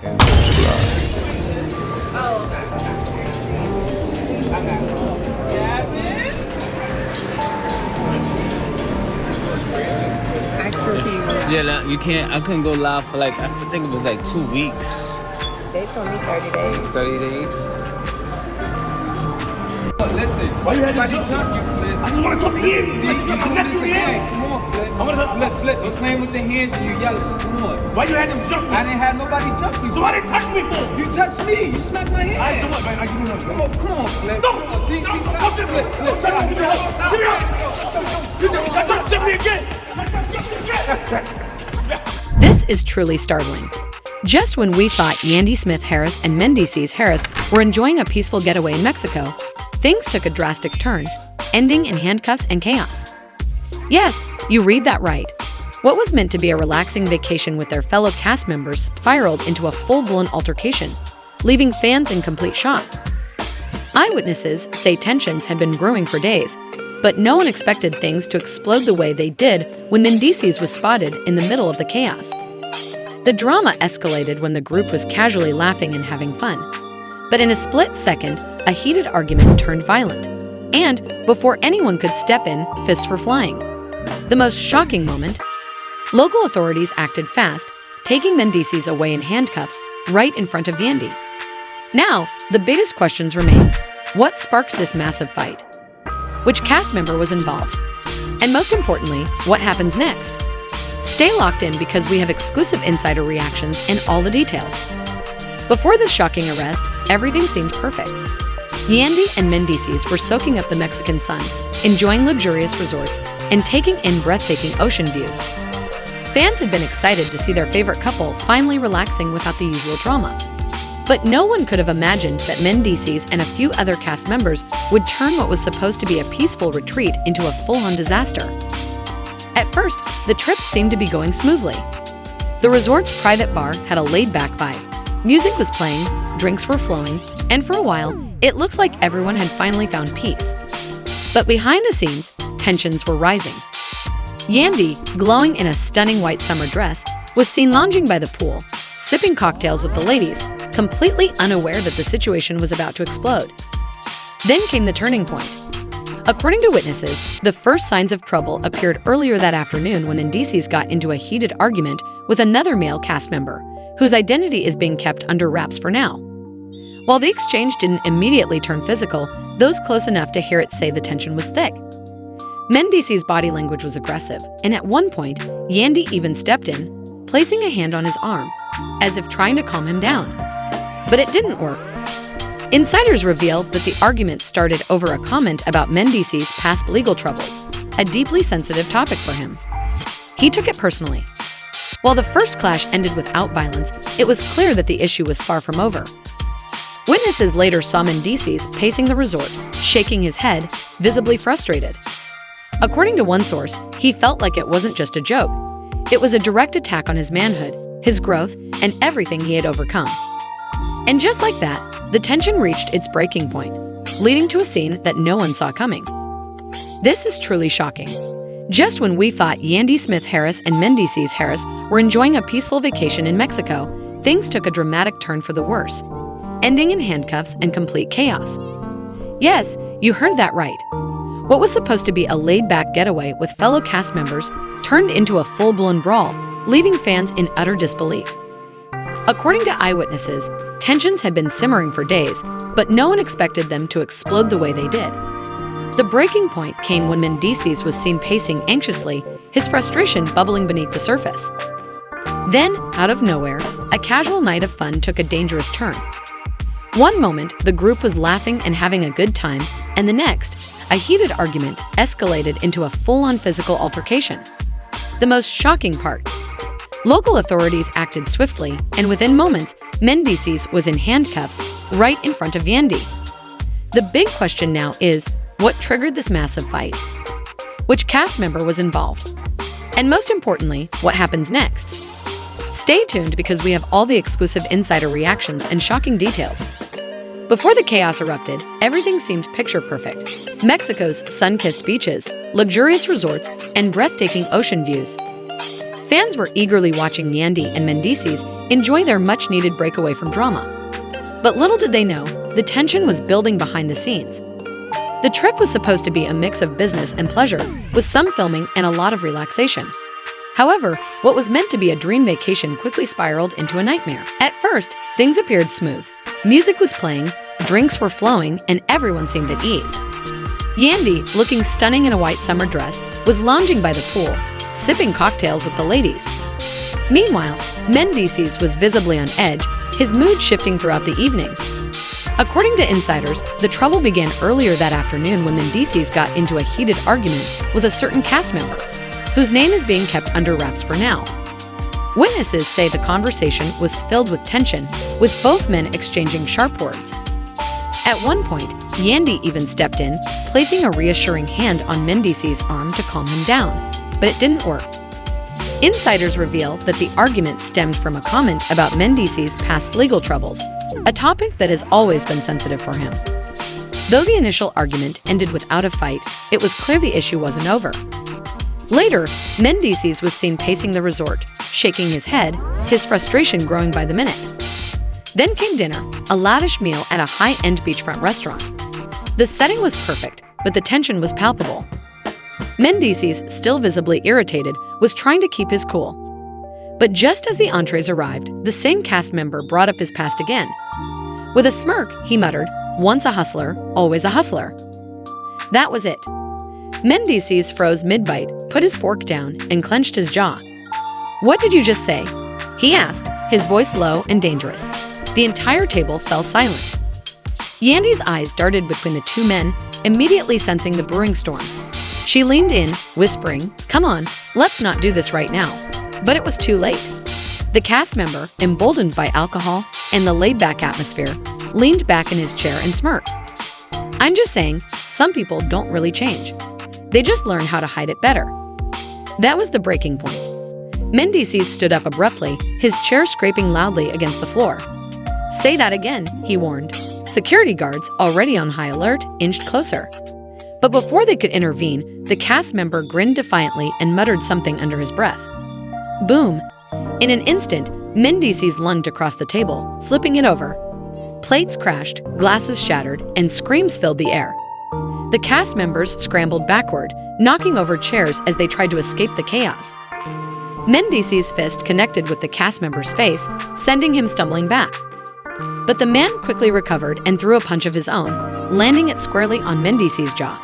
and subscribe. Yeah, no, you can't. I couldn't go live for like, I think it was like 2 weeks. They told me 30 days. 30 days? Listen, why you had to jump, you Flip? I just want to talk to you. See, you doing this again. Come on, Flip. I want to Flip. You playing with the hands and you yelling. Come on. Why you had him jump me? I didn't have nobody jump you. So why didn't touch me for? You touched me. You smacked my hand. I said what, man? I give you one. Come on, Flip. No. Come on. See, stop. Flip. Don't touch me. Give me a hug. Give me a hug. You touch me again. This is truly startling. Just when we thought Yandy Smith Harris and MENDEECEES Harris were enjoying a peaceful getaway in Mexico, things took a drastic turn, ending in handcuffs and chaos. Yes, you read that right. What was meant to be a relaxing vacation with their fellow cast members spiraled into a full-blown altercation, leaving fans in complete shock. Eyewitnesses say tensions had been brewing for days, but no one expected things to explode the way they did when MENDEECEES was spotted in the middle of the chaos. The drama escalated when the group was casually laughing and having fun. But in a split second, a heated argument turned violent. And before anyone could step in, fists were flying. The most shocking moment? Local authorities acted fast, taking MENDEECEES away in handcuffs right in front of Yandy. Now, the biggest questions remain. What sparked this massive fight? Which cast member was involved? And most importantly, what happens next? Stay locked in because we have exclusive insider reactions and all the details. Before this shocking arrest, everything seemed perfect. Yandy and MENDEECEES were soaking up the Mexican sun, enjoying luxurious resorts, and taking in breathtaking ocean views. Fans had been excited to see their favorite couple finally relaxing without the usual drama. But no one could have imagined that MENDEECEES and a few other cast members would turn what was supposed to be a peaceful retreat into a full-on disaster. At first, the trip seemed to be going smoothly. The resort's private bar had a laid-back vibe. Music was playing, drinks were flowing, and for a while, it looked like everyone had finally found peace. But behind the scenes, tensions were rising. Yandy, glowing in a stunning white summer dress, was seen lounging by the pool, sipping cocktails with the ladies, completely unaware that the situation was about to explode. Then came the turning point. According to witnesses, the first signs of trouble appeared earlier that afternoon when MENDEECEES got into a heated argument with another male cast member, whose identity is being kept under wraps for now. While the exchange didn't immediately turn physical, those close enough to hear it say the tension was thick. MENDEECEES' body language was aggressive, and at one point, Yandy even stepped in, placing a hand on his arm, as if trying to calm him down. But it didn't work. Insiders revealed that the argument started over a comment about MENDEECEES' past legal troubles, a deeply sensitive topic for him. He took it personally. While the first clash ended without violence, it was clear that the issue was far from over. Witnesses later saw MENDEECEES pacing the resort, shaking his head, visibly frustrated. According to one source, he felt like it wasn't just a joke. It was a direct attack on his manhood, his growth, and everything he had overcome. And just like that, the tension reached its breaking point, leading to a scene that no one saw coming. This is truly shocking. Just when we thought Yandy Smith Harris and MENDEECEES Harris were enjoying a peaceful vacation in Mexico, things took a dramatic turn for the worse, ending in handcuffs and complete chaos. Yes, you heard that right. What was supposed to be a laid-back getaway with fellow cast members turned into a full-blown brawl, leaving fans in utter disbelief. According to eyewitnesses, tensions had been simmering for days, but no one expected them to explode the way they did. The breaking point came when MENDEECEES was seen pacing anxiously, his frustration bubbling beneath the surface. Then, out of nowhere, a casual night of fun took a dangerous turn. One moment, the group was laughing and having a good time, and the next, a heated argument escalated into a full-on physical altercation. The most shocking part: local authorities acted swiftly, and within moments, MENDEECEES was in handcuffs right in front of Yandy. The big question now is, what triggered this massive fight? Which cast member was involved? And most importantly, what happens next? Stay tuned because we have all the exclusive insider reactions and shocking details. Before the chaos erupted, everything seemed picture perfect. Mexico's sun-kissed beaches, luxurious resorts, and breathtaking ocean views. Fans were eagerly watching Yandy and MENDEECEES enjoy their much-needed breakaway from drama. But little did they know, the tension was building behind the scenes. The trip was supposed to be a mix of business and pleasure, with some filming and a lot of relaxation. However, what was meant to be a dream vacation quickly spiraled into a nightmare. At first, things appeared smooth. Music was playing, drinks were flowing, and everyone seemed at ease. Yandy, looking stunning in a white summer dress, was lounging by the pool, sipping cocktails with the ladies. Meanwhile, MENDEECEES was visibly on edge, his mood shifting throughout the evening. According to insiders, the trouble began earlier that afternoon when MENDEECEES got into a heated argument with a certain cast member, whose name is being kept under wraps for now. Witnesses say the conversation was filled with tension, with both men exchanging sharp words. At one point, Yandy even stepped in, placing a reassuring hand on MENDEECEES' arm to calm him down, but it didn't work. Insiders reveal that the argument stemmed from a comment about MENDEECEES' past legal troubles, a topic that has always been sensitive for him. Though the initial argument ended without a fight, it was clear the issue wasn't over. Later, MENDEECEES was seen pacing the resort, shaking his head, his frustration growing by the minute. Then came dinner, a lavish meal at a high-end beachfront restaurant. The setting was perfect, but the tension was palpable. MENDEECEES, still visibly irritated, was trying to keep his cool. But just as the entrees arrived, the same cast member brought up his past again. With a smirk, he muttered, "Once a hustler, always a hustler." That was it. MENDEECEES froze mid-bite, put his fork down, and clenched his jaw. "What did you just say?" he asked, his voice low and dangerous. The entire table fell silent. Yandy's eyes darted between the two men, immediately sensing the brewing storm. She leaned in, whispering, "Come on, let's not do this right now." But it was too late. The cast member, emboldened by alcohol and the laid-back atmosphere, leaned back in his chair and smirked. "I'm just saying, some people don't really change. They just learn how to hide it better." That was the breaking point. MENDEECEES stood up abruptly, his chair scraping loudly against the floor. "Say that again," he warned. Security guards, already on high alert, inched closer. But before they could intervene, the cast member grinned defiantly and muttered something under his breath. Boom! In an instant, MENDEECEES lunged across the table, flipping it over. Plates crashed, glasses shattered, and screams filled the air. The cast members scrambled backward, knocking over chairs as they tried to escape the chaos. MENDEECEES' fist connected with the cast member's face, sending him stumbling back. But the man quickly recovered and threw a punch of his own, landing it squarely on MENDEECEES' jaw.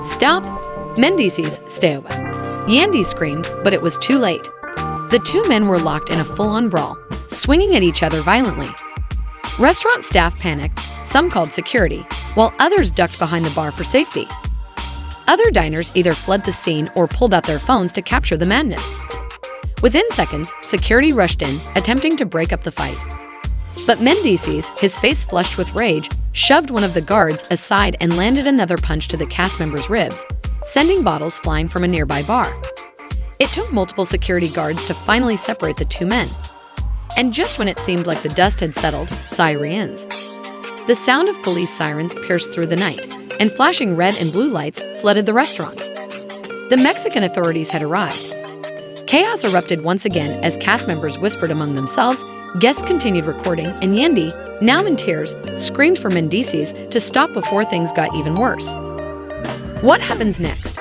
"Stop! MENDEECEES, stay away!" Yandy screamed, but it was too late. The two men were locked in a full-on brawl, swinging at each other violently. Restaurant staff panicked, some called security, while others ducked behind the bar for safety. Other diners either fled the scene or pulled out their phones to capture the madness. Within seconds, security rushed in, attempting to break up the fight. But MENDEECEES, his face flushed with rage, shoved one of the guards aside and landed another punch to the cast member's ribs, sending bottles flying from a nearby bar. It took multiple security guards to finally separate the two men. And just when it seemed like the dust had settled, sirens. The sound of police sirens pierced through the night, and flashing red and blue lights flooded the restaurant. The Mexican authorities had arrived. Chaos erupted once again as cast members whispered among themselves, guests continued recording, and Yandy, now in tears, screamed for MENDEECEES to stop before things got even worse. What happens next?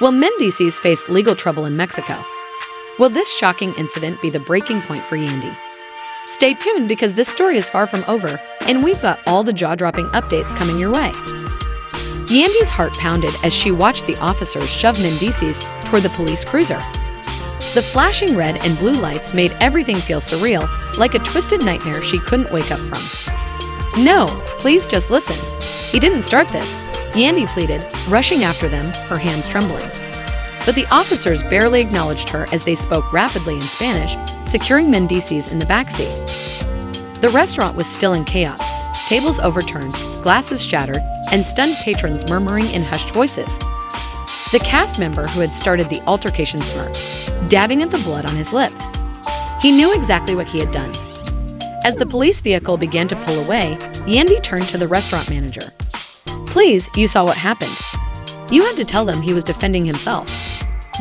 Will MENDEECEES face legal trouble in Mexico? Will this shocking incident be the breaking point for Yandy? Stay tuned because this story is far from over, and we've got all the jaw-dropping updates coming your way. Yandy's heart pounded as she watched the officers shove MENDEECEES toward the police cruiser. The flashing red and blue lights made everything feel surreal, like a twisted nightmare she couldn't wake up from. "No, please just listen. He didn't start this," Yandy pleaded, rushing after them, her hands trembling. But the officers barely acknowledged her as they spoke rapidly in Spanish, securing MENDEECEES in the backseat. The restaurant was still in chaos, tables overturned, glasses shattered, and stunned patrons murmuring in hushed voices. The cast member who had started the altercation smirked, dabbing at the blood on his lip. He knew exactly what he had done. As the police vehicle began to pull away, Yandy turned to the restaurant manager. "Please, you saw what happened. You had to tell them he was defending himself."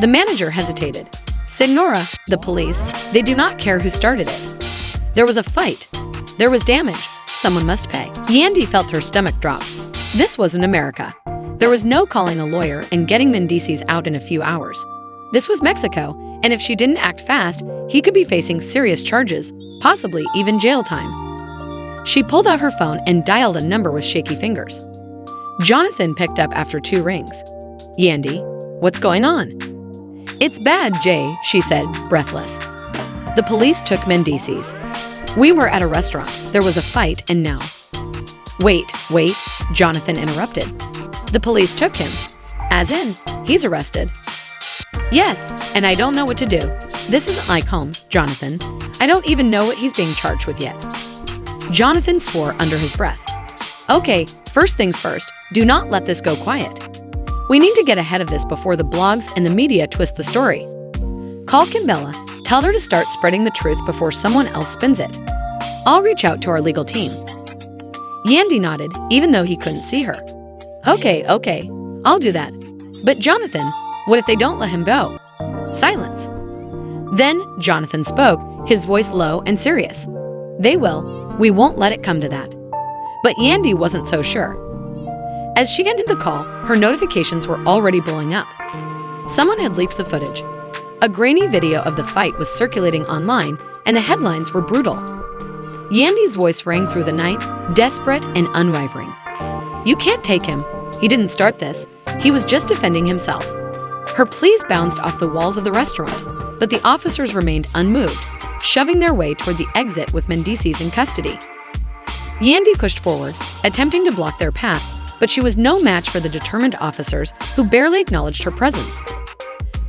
The manager hesitated. Signora, the police, they do not care who started it. There was a fight. There was damage. Someone must pay. Yandy felt her stomach drop. This wasn't America. There was no calling a lawyer and getting MENDEECEES out in a few hours. This was Mexico, and if she didn't act fast, he could be facing serious charges, possibly even jail time. She pulled out her phone and dialed a number with shaky fingers. Jonathan picked up after 2 rings. Yandy, what's going on? It's bad, Jay, she said, breathless. The police took MENDEECEES. We were at a restaurant. There was a fight, and now. Wait, Jonathan interrupted. The police took him. As in, he's arrested. Yes, and I don't know what to do. This isn't like home, Jonathan. I don't even know what he's being charged with yet. Jonathan swore under his breath. Okay, first things first, do not let this go quiet. We need to get ahead of this before the blogs and the media twist the story. Call Kimbella, tell her to start spreading the truth before someone else spins it. I'll reach out to our legal team. Yandy nodded, even though he couldn't see her. Okay, I'll do that. But Jonathan, what if they don't let him go? Silence. Then Jonathan spoke, his voice low and serious. They will. We won't let it come to that. But Yandy wasn't so sure. As she ended the call, her notifications were already blowing up. Someone had leaked the footage. A grainy video of the fight was circulating online, and the headlines were brutal. Yandy's voice rang through the night, desperate and unwavering. You can't take him. He didn't start this. He was just defending himself. Her pleas bounced off the walls of the restaurant, but the officers remained unmoved, shoving their way toward the exit with MENDEECEES in custody. Yandy pushed forward, attempting to block their path, but she was no match for the determined officers who barely acknowledged her presence.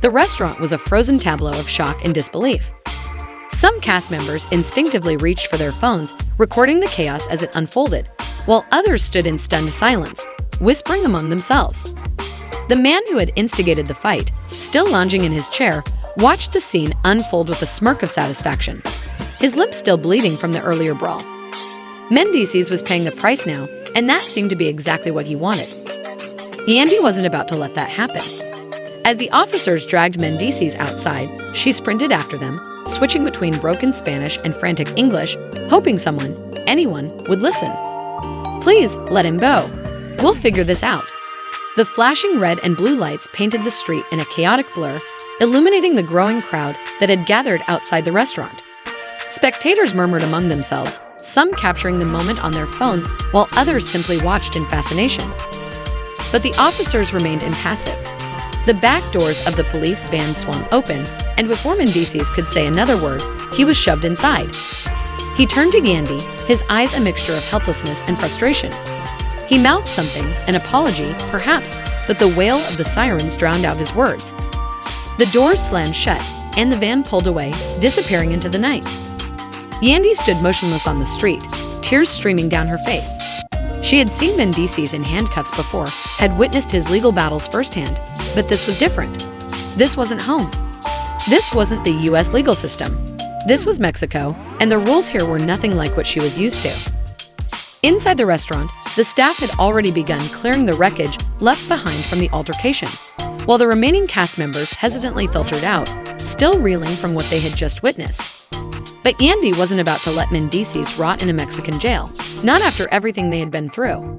The restaurant was a frozen tableau of shock and disbelief. Some cast members instinctively reached for their phones, recording the chaos as it unfolded, while others stood in stunned silence, whispering among themselves. The man who had instigated the fight, still lounging in his chair, watched the scene unfold with a smirk of satisfaction, his lips still bleeding from the earlier brawl. MENDEECEES was paying the price now, and that seemed to be exactly what he wanted. Yandy wasn't about to let that happen. As the officers dragged MENDEECEES outside, she sprinted after them, switching between broken Spanish and frantic English, hoping someone, anyone, would listen. Please, let him go. We'll figure this out. The flashing red and blue lights painted the street in a chaotic blur, illuminating the growing crowd that had gathered outside the restaurant. Spectators murmured among themselves, some capturing the moment on their phones while others simply watched in fascination. But the officers remained impassive. The back doors of the police van swung open, and before MENDEECEES could say another word, he was shoved inside. He turned to Yandy, his eyes a mixture of helplessness and frustration. He mouthed something, an apology, perhaps, but the wail of the sirens drowned out his words. The doors slammed shut, and the van pulled away, disappearing into the night. Yandy stood motionless on the street, tears streaming down her face. She had seen MENDEECEES in handcuffs before, had witnessed his legal battles firsthand, but this was different. This wasn't home. This wasn't the U.S. legal system. This was Mexico, and the rules here were nothing like what she was used to. Inside the restaurant, the staff had already begun clearing the wreckage left behind from the altercation, while the remaining cast members hesitantly filtered out, still reeling from what they had just witnessed. But Yandy wasn't about to let MENDEECEES rot in a Mexican jail, not after everything they had been through.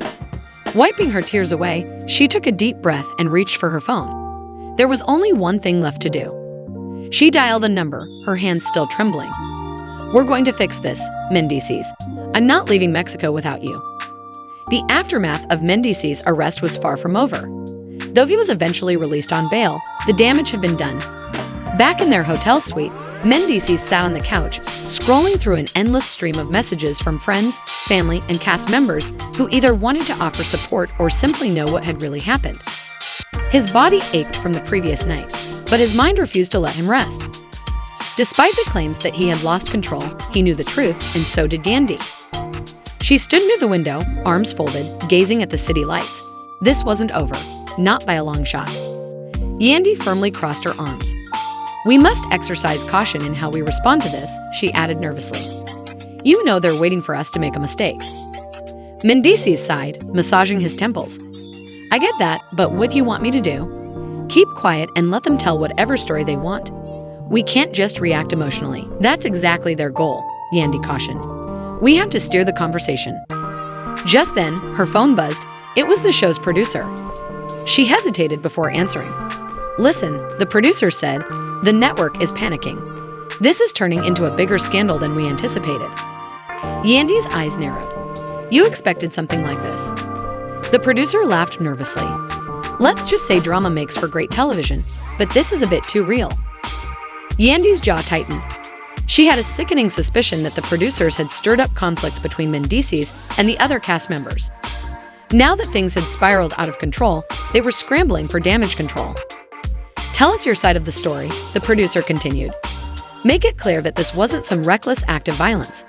Wiping her tears away, she took a deep breath and reached for her phone. There was only one thing left to do. She dialed a number, her hands still trembling. We're going to fix this, MENDEECEES. I'm not leaving Mexico without you. The aftermath of MENDEECEES' arrest was far from over. Though he was eventually released on bail, the damage had been done. Back in their hotel suite, MENDEECEES sat on the couch, scrolling through an endless stream of messages from friends, family, and cast members who either wanted to offer support or simply know what had really happened. His body ached from the previous night, but his mind refused to let him rest. Despite the claims that he had lost control, he knew the truth, and so did Yandy. She stood near the window, arms folded, gazing at the city lights. This wasn't over, not by a long shot. Yandy firmly crossed her arms. We must exercise caution in how we respond to this, she added nervously. You know they're waiting for us to make a mistake. MENDEECEES sighed, massaging his temples. I get that, but what do you want me to do? Keep quiet and let them tell whatever story they want. We can't just react emotionally. That's exactly their goal, Yandy cautioned. We have to steer the conversation. Just then, her phone buzzed. It was the show's producer. She hesitated before answering. Listen, the producer said, the network is panicking. This is turning into a bigger scandal than we anticipated. Yandy's eyes narrowed. You expected something like this. The producer laughed nervously. Let's just say drama makes for great television, but this is a bit too real. Yandy's jaw tightened. She had a sickening suspicion that the producers had stirred up conflict between MENDEECEES and the other cast members. Now that things had spiraled out of control, they were scrambling for damage control. Tell us your side of the story, the producer continued. Make it clear that this wasn't some reckless act of violence.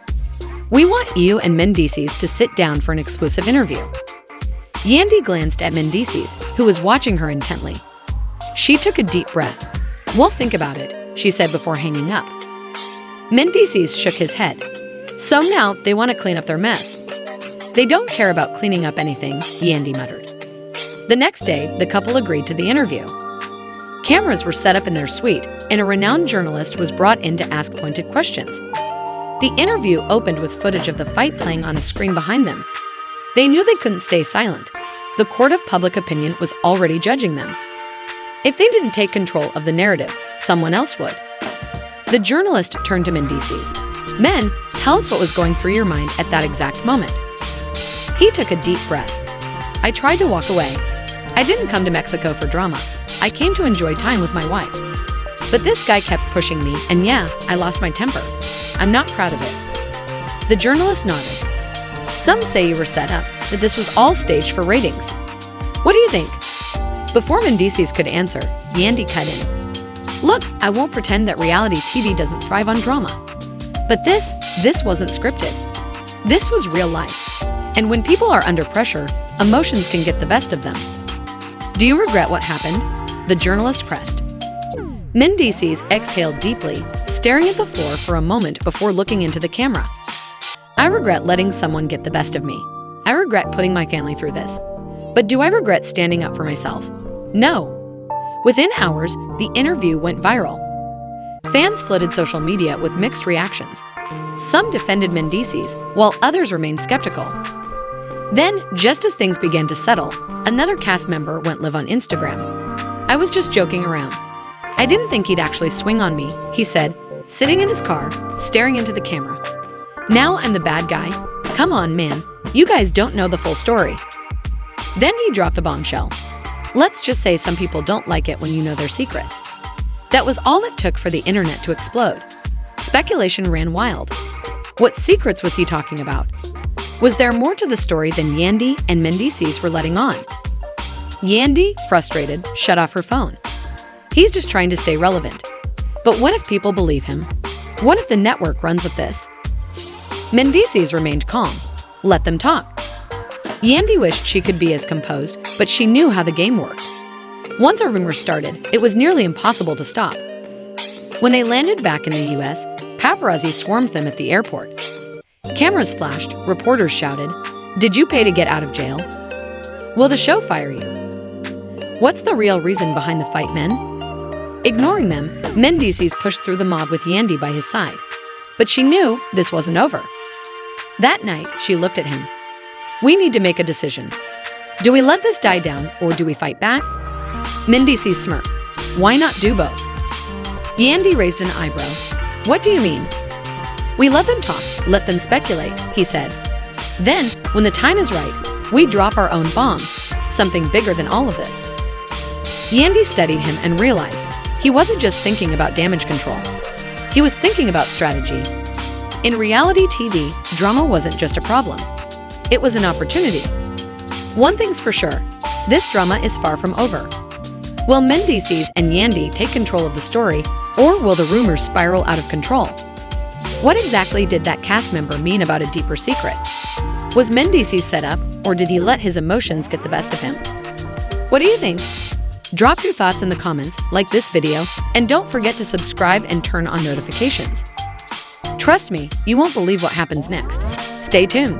We want you and MENDEECEES to sit down for an exclusive interview. Yandy glanced at MENDEECEES, who was watching her intently. She took a deep breath. We'll think about it, she said before hanging up. MENDEECEES shook his head. So now they want to clean up their mess. They don't care about cleaning up anything, Yandy muttered. The next day, the couple agreed to the interview. Cameras were set up in their suite, and a renowned journalist was brought in to ask pointed questions. The interview opened with footage of the fight playing on a screen behind them. They knew they couldn't stay silent. The court of public opinion was already judging them. If they didn't take control of the narrative, someone else would. The journalist turned to MENDEECEES. Men, tell us what was going through your mind at that exact moment. He took a deep breath. I tried to walk away. I didn't come to Mexico for drama. I came to enjoy time with my wife. But this guy kept pushing me, and yeah, I lost my temper. I'm not proud of it. The journalist nodded. Some say you were set up, that this was all staged for ratings. What do you think? Before MENDEECEES could answer, Yandy cut in. Look, I won't pretend that reality TV doesn't thrive on drama. But this wasn't scripted. This was real life. And when people are under pressure, emotions can get the best of them. Do you regret what happened? The journalist pressed. MENDEECEES exhaled deeply, staring at the floor for a moment before looking into the camera. I regret letting someone get the best of me. I regret putting my family through this. But do I regret standing up for myself? No. Within hours, the interview went viral. Fans flooded social media with mixed reactions. Some defended MENDEECEES, while others remained skeptical. Then, just as things began to settle, another cast member went live on Instagram. I was just joking around. I didn't think he'd actually swing on me, he said, sitting in his car, staring into the camera. Now I'm the bad guy? Come on, man. You guys don't know the full story. Then he dropped a bombshell. Let's just say some people don't like it when you know their secrets. That was all it took for the internet to explode. Speculation ran wild. What secrets was he talking about? Was there more to the story than Yandy and MENDEECEES were letting on? Yandy, frustrated, shut off her phone. He's just trying to stay relevant. But what if people believe him? What if the network runs with this? MENDEECEES remained calm. Let them talk. Yandy wished she could be as composed, but she knew how the game worked. Once a rumor started, it was nearly impossible to stop. When they landed back in the US, paparazzi swarmed them at the airport. Cameras flashed, reporters shouted, "Did you pay to get out of jail? Will the show fire you?" What's the real reason behind the fight, men? Ignoring them, MENDEECEES pushed through the mob with Yandy by his side. But she knew this wasn't over. That night, she looked at him. We need to make a decision. Do we let this die down, or do we fight back? MENDEECEES smirked. Why not do both? Yandy raised an eyebrow. What do you mean? We let them talk, let them speculate, he said. Then, when the time is right, we drop our own bomb, something bigger than all of this. Yandy studied him and realized he wasn't just thinking about damage control. He was thinking about strategy. In reality TV, drama wasn't just a problem. It was an opportunity. One thing's for sure, this drama is far from over. Will MENDEECEES and Yandy take control of the story, or will the rumors spiral out of control? What exactly did that cast member mean about a deeper secret? Was MENDEECEES set up, or did he let his emotions get the best of him? What do you think? Drop your thoughts in the comments, like this video, and don't forget to subscribe and turn on notifications. Trust me, you won't believe what happens next. Stay tuned.